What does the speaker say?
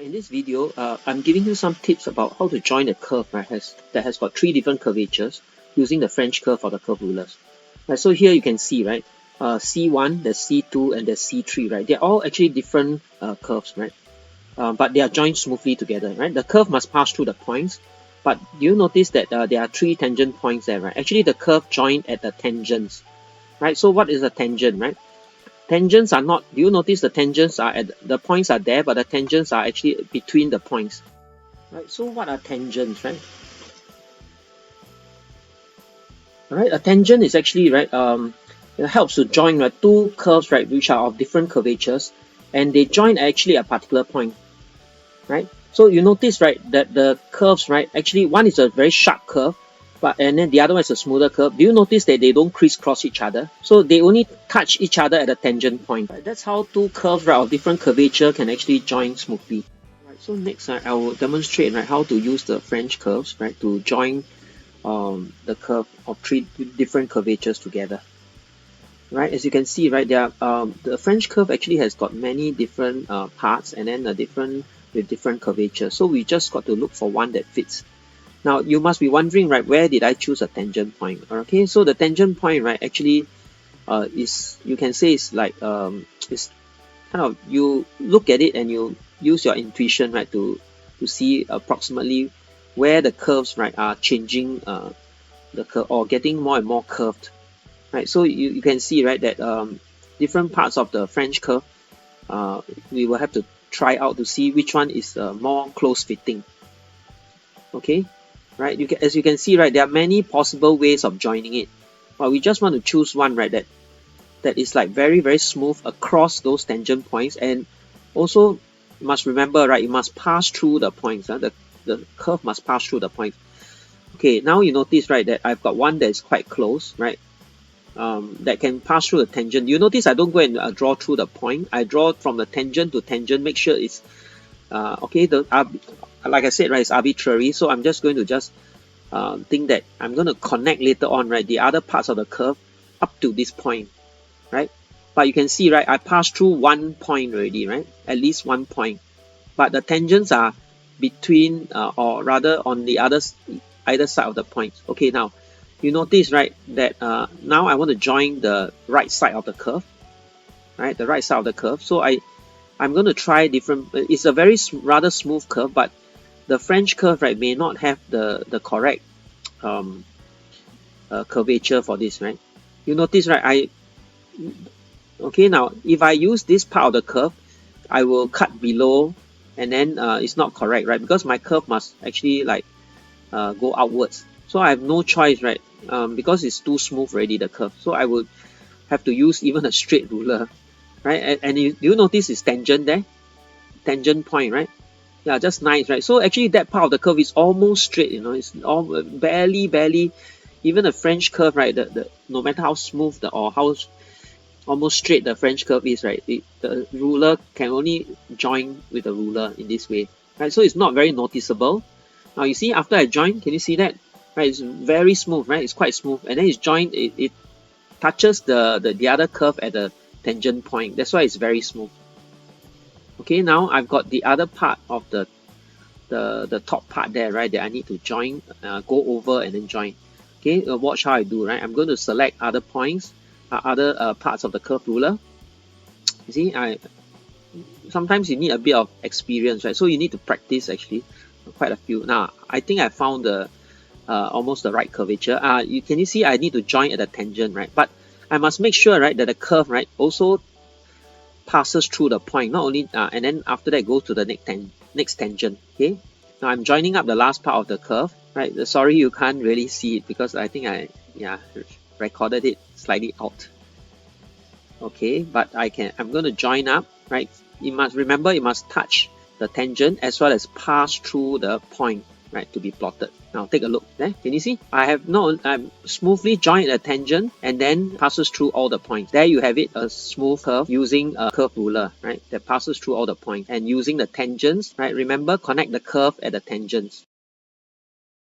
In this video, I'm giving you some tips about how to join a curve that has got 3 different curvatures using the French curve or the curve rulers. So here you can see, right, C1, there's C2, and there's C3, right? They're all actually different curves, right? But they are joined smoothly together, right? The curve must pass through the points, but do you notice that there are 3 tangent points there, right? Actually, the curve joined at the tangents, right? So what is a tangent, right? Tangents are not, do you notice the tangents are the points are there, but the tangents are actually between the points. Right, so what are tangents, right? Alright, a tangent is actually, right, it helps to join, right, 2 curves, right, which are of different curvatures, and they join actually a particular point, right? So you notice, right, that the curves, right, actually one is a very sharp curve, and then the other one is a smoother curve. Do you notice that they don't crisscross each other? So they only touch each other at a tangent point. Right? That's how 2 curves, right, of different curvature can actually join smoothly. Right, so next, I will demonstrate, right, how to use the French curves, right, to join the curve of 3 different curvatures together. Right, as you can see, right, the French curve actually has got many different parts, and then with different curvatures. So we just got to look for one that fits. Now you must be wondering, right, where did I choose a tangent point? Okay, so the tangent point, right, actually is, you can say, it's like it's kind of, you look at it and you use your intuition, right, to see approximately where the curves, right, are changing the curve or getting more and more curved, right? So you can see, right, that different parts of the French curve, we will have to try out to see which one is more close fitting. Okay, right, as you can see, right, there are many possible ways of joining it, but we just want to choose one, right, that is like very smooth across those tangent points, and also you must remember, right, it must pass through the points. The curve must pass through the points. Okay, now you notice, right, that I've got one that is quite close, right, that can pass through the tangent. You notice I don't go and draw through the point. I draw from the tangent to tangent, make sure it's okay. Like I said, right, it's arbitrary, so I'm just going to think that I'm going to connect later on, right, the other parts of the curve up to this point, right? But you can see, right, I passed through one point already, right, at least one point, but the tangents are between or rather on the either side of the point. Okay, now you notice, right, that now I want to join the right side of the curve, right, the right side of the curve. So I'm going to try different. It's a rather smooth curve, but the French curve, right, may not have the correct curvature for this, right? You notice, right, okay, now if I use this part of the curve, I will cut below, and then it's not correct, right, because my curve must actually like go outwards. So I have no choice, right, because it's too smooth already, the curve. So I would have to use even a straight ruler, right? And do you notice it's tangent there? Tangent point, right? Yeah, just nice, right? So actually that part of the curve is almost straight, you know, it's all barely, even a French curve, right, no matter how smooth or how almost straight the French curve is, right, the ruler can only join with the ruler in this way, right? So it's not very noticeable. Now you see, after I join, can you see that? Right, it's very smooth, right? It's quite smooth, and then it's joined. It touches the other curve at the tangent point. That's why it's very smooth. Okay, now I've got the other part of the top part there, right, that I need to join, go over and then join. Okay, watch how I do, right? I'm going to select other points, other parts of the curve ruler. You see, sometimes you need a bit of experience, right? So you need to practice actually quite a few. Now I think I found almost the right curvature. Can you see I need to join at the tangent, right? But I must make sure, right, that the curve, right, also passes through the point, not only and then after that go to the next tangent. Okay, now I'm joining up the last part of the curve, right? Sorry, you can't really see it because I think I recorded it slightly out. Okay, but I'm going to join up, right? You must remember, you must touch the tangent as well as pass through the point, right, to be plotted. Now take a look there. Can you see? I'm smoothly joined a tangent and then passes through all the points. There you have it, a smooth curve using a curve ruler, right, that passes through all the points, and using the tangents, right? Remember, connect the curve at the tangents.